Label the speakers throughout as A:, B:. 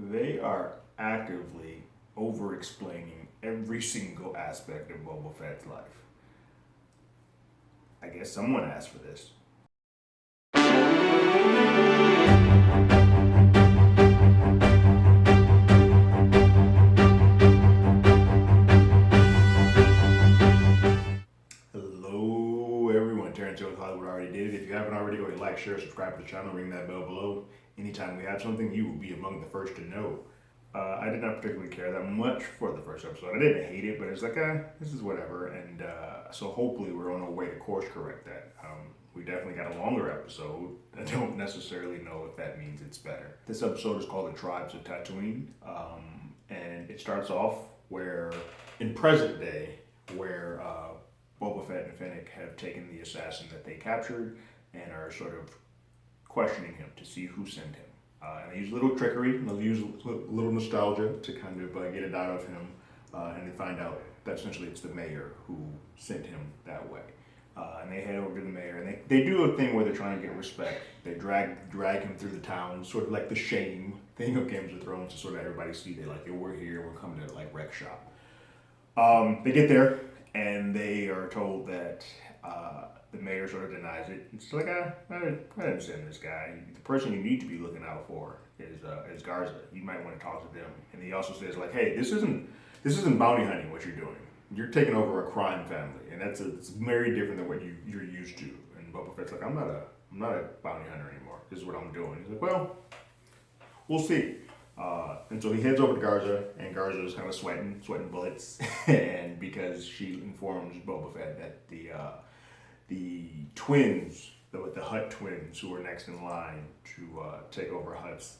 A: They are actively over explaining every single aspect of Boba Fett's life. I guess someone asked for this. Hello, everyone. Terrence with Hollywood already did it. If you haven't already, go ahead, like, share, subscribe to the channel, ring that bell below. Anytime we have something, you will be among the first to know. I did not particularly care that much for the first episode. I didn't hate it, but it's like, this is whatever. And so hopefully we're on our way to course correct that. We definitely got a longer episode. I don't necessarily know if that means it's better. This episode is called The Tribes of Tatooine. And it starts off where, in present day, where Boba Fett and Fennec have taken the assassin that they captured and are sort of questioning him to see who sent him. And they use a little trickery, and they'll use a little nostalgia to kind of get it out of him, and they find out that essentially it's the mayor who sent him that way. And they head over to the mayor, and they do a thing where they're trying to get respect. They drag him through the town, sort of like the shame thing of Games of Thrones, to sort of everybody see they like, we're here, we're coming to like wreck shop. They get there, and they are told that the mayor sort of denies it. It's like, I didn't send this guy. The person you need to be looking out for is Garza. You might want to talk to them. And he also says, like, hey, this isn't bounty hunting what you're doing. You're taking over a crime family, and it's very different than what you're used to. And Boba Fett's like, I'm not a bounty hunter anymore. This is what I'm doing. He's like, well, we'll see. And so he heads over to Garza, and Garza is kind of sweating bullets, and because she informs Boba Fett that the twins, the Hutt twins, who are next in line to take over Hutt's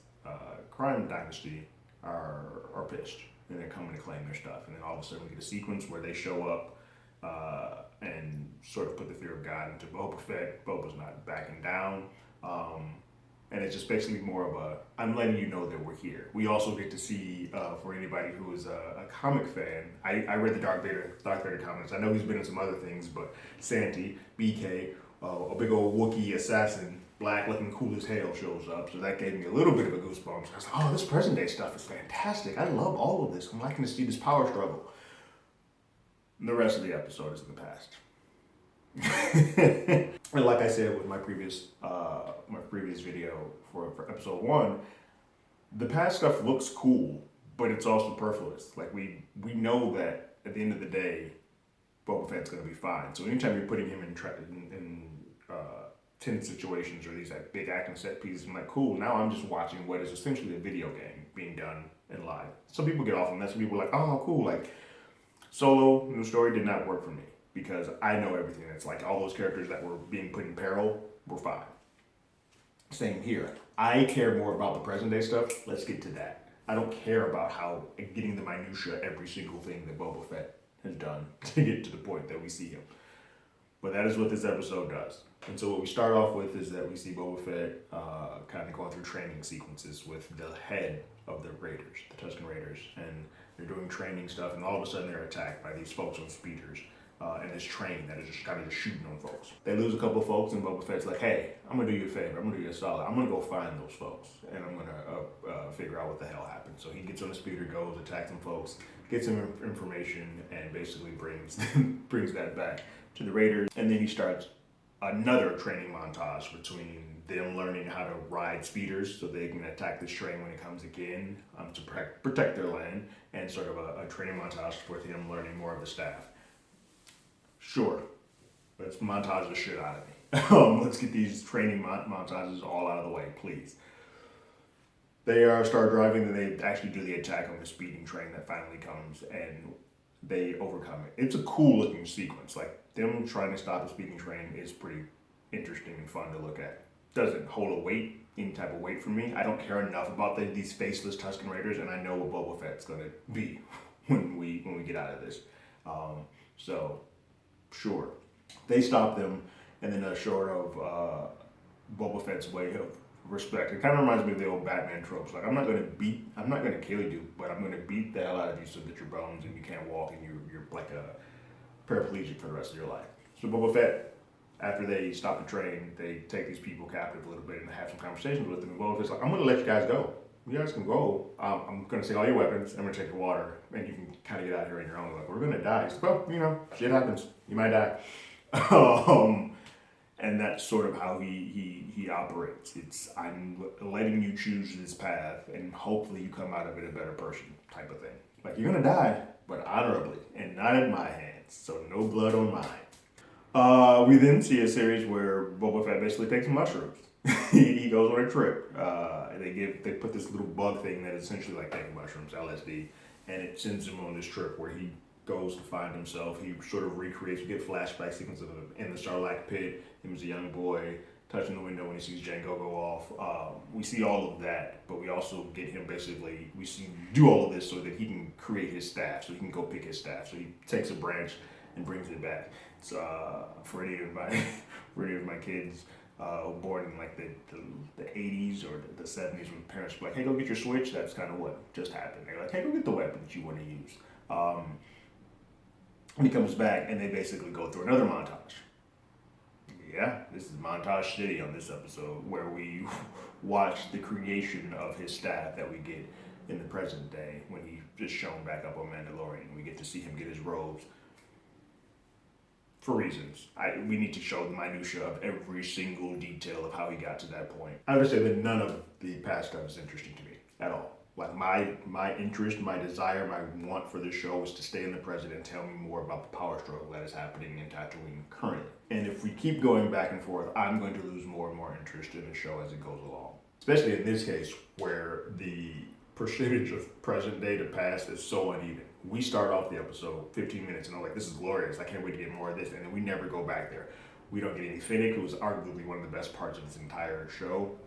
A: crime dynasty, are pissed, and they're coming to claim their stuff. And then all of a sudden we get a sequence where they show up and sort of put the fear of God into Boba Fett. Boba's not backing down. And it's just basically more of a, I'm letting you know that we're here. We also get to see, for anybody who is a comic fan, I read the Darth Vader comics. I know he's been in some other things, but Santi, BK, a big old Wookiee assassin, black looking cool as hell, shows up. So that gave me a little bit of a goosebumps. I was like, oh, this present day stuff is fantastic. I love all of this. I'm liking to see this power struggle. And the rest of the episode is in the past. And like I said with my previous video for episode 1, the past stuff looks cool, but it's all superfluous. Like we know that at the end of the day, Boba Fett's gonna be fine. So anytime you're putting him in tense situations or these like big action set pieces, I'm like, cool. Now I'm just watching what is essentially a video game being done in live. Some people get off on that. Some people are like, oh, cool. Like Solo, new story did not work for me, because I know everything. It's like all those characters that were being put in peril were fine. Same here. I care more about the present day stuff. Let's get to that. I don't care about how getting the minutia every single thing that Boba Fett has done to get to the point that we see him. But that is what this episode does. And so what we start off with is that we see Boba Fett kind of going through training sequences with the head of the Raiders, the Tusken Raiders, and they're doing training stuff, and all of a sudden they're attacked by these folks on speeders. And this train that is just kind of just shooting on folks. They lose a couple of folks, and Boba Fett's like, hey, I'm going to do you a favor. I'm going to do you a solid. I'm going to go find those folks, and I'm going to figure out what the hell happened. So he gets on the speeder, goes, attacks some folks, gets some information, and basically brings that back to the Raiders. And then he starts another training montage between them learning how to ride speeders so they can attack this train when it comes again, to protect their land, and sort of a training montage with him learning more of the staff. Sure, let's montage the shit out of me. Let's get these training montages all out of the way, please. They start driving, and they actually do the attack on the speeding train that finally comes, and they overcome it. It's a cool looking sequence. Like, them trying to stop a speeding train is pretty interesting and fun to look at. Doesn't hold any type of weight for me. I don't care enough about these faceless Tusken Raiders, and I know what Boba Fett's gonna be when we get out of this. So. Sure, they stop them, and then short of Boba Fett's way of respect, it kind of reminds me of the old Batman tropes. Like, I'm not gonna kill you, but I'm gonna beat the hell out of you so that you're bones and you can't walk and you're like a paraplegic for the rest of your life. So Boba Fett, after they stop the train, they take these people captive a little bit and have some conversations with them. And Boba Fett's like, I'm gonna let you guys go. you guys can go. I'm going to take all your weapons. I'm going to take your water, and you can kind of get out of here on your own. Like, we're going to die. He's like, well, shit happens. You might die. And that's sort of how he operates. It's, I'm letting you choose this path, and hopefully you come out of it a better person, type of thing. Like, you're going to die, but honorably, and not at my hands. So no blood on mine. We then see a series where Boba Fett basically takes mushrooms. He goes on a trip. They put this little bug thing that is essentially like taking mushrooms, LSD, and it sends him on this trip where he goes to find himself. He sort of recreates. We get flashback sequences of him in the Sarlacc pit. Him as a young boy touching the window when he sees Django go off. We see all of that, but we also get him basically. We see do all of this so that he can create his staff, so he can go pick his staff. So he takes a branch and brings it back. It's for any of my kids. Born in like the 80s or the 70s when parents were like, hey, go get your Switch. That's kind of what just happened. They're like, hey, go get the weapon that you want to use. And he comes back and they basically go through another montage. Yeah, this is Montage City on this episode where we watch the creation of his staff that we get in the present day when he's just shown back up on Mandalorian. We get to see him get his robes. For reasons. We need to show the minutia of every single detail of how he got to that point. I understand that none of the past stuff is interesting to me at all. Like my interest, my desire, my want for this show is to stay in the present and tell me more about the power struggle that is happening in Tatooine currently. And if we keep going back and forth, I'm going to lose more and more interest in the show as it goes along. Especially in this case where the percentage of present day to past is so uneven. We start off the episode 15 minutes and I'm like, this is glorious. I can't wait to get more of this. And then we never go back there. We don't get any Finnick, who was arguably one of the best parts of this entire show.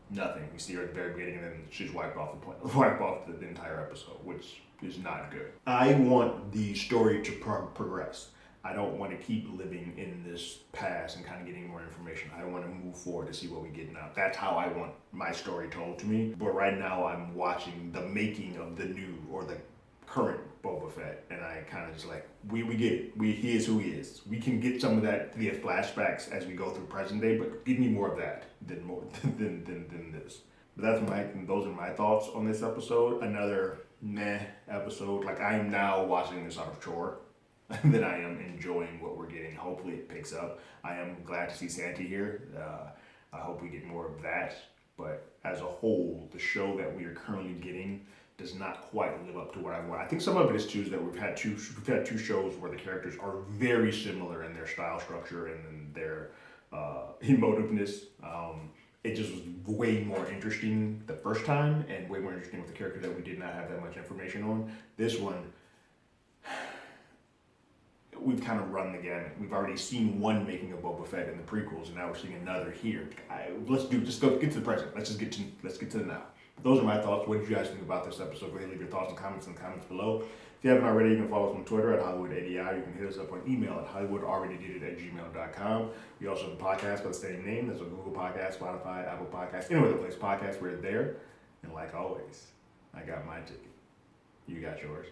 A: Nothing. We see her at the very beginning and then she's wiped off the entire episode, which is not good. I want the story to progress. I don't want to keep living in this past and kind of getting more information. I want to move forward to see what we get now. That's how I want my story told to me. But right now I'm watching the making of the new or the current Boba Fett, and I kind of just like, we get it. He is who he is. We can get some of that via flashbacks as we go through present day, but give me more of that than this. But those are my thoughts on this episode. Another meh episode. Like, I am now watching this out of chore. That I am enjoying what we're getting. Hopefully it picks up. I am glad to see Santi here. I hope we get more of that. But as a whole, the show that we are currently getting does not quite live up to what I want. I think some of it is too that we've had two shows where the characters are very similar in their style structure and in their emotiveness. It just was way more interesting the first time and way more interesting with the character that we did not have that much information on. This one, we've kind of run the gamut. We've already seen one making of Boba Fett in the prequels, and now we're seeing another here. Just go get to the present. Let's get to the now. But those are my thoughts. What did you guys think about this episode? Go ahead and leave your thoughts and comments in the comments below. If you haven't already, you can follow us on Twitter at HollywoodADI. You can hit us up on email at HollywoodAlreadyDidIt@gmail.com. We also have a podcast by the same name. There's a Google Podcast, Spotify, Apple Podcast, any other place podcast. We're there. And like always, I got my ticket. You got yours.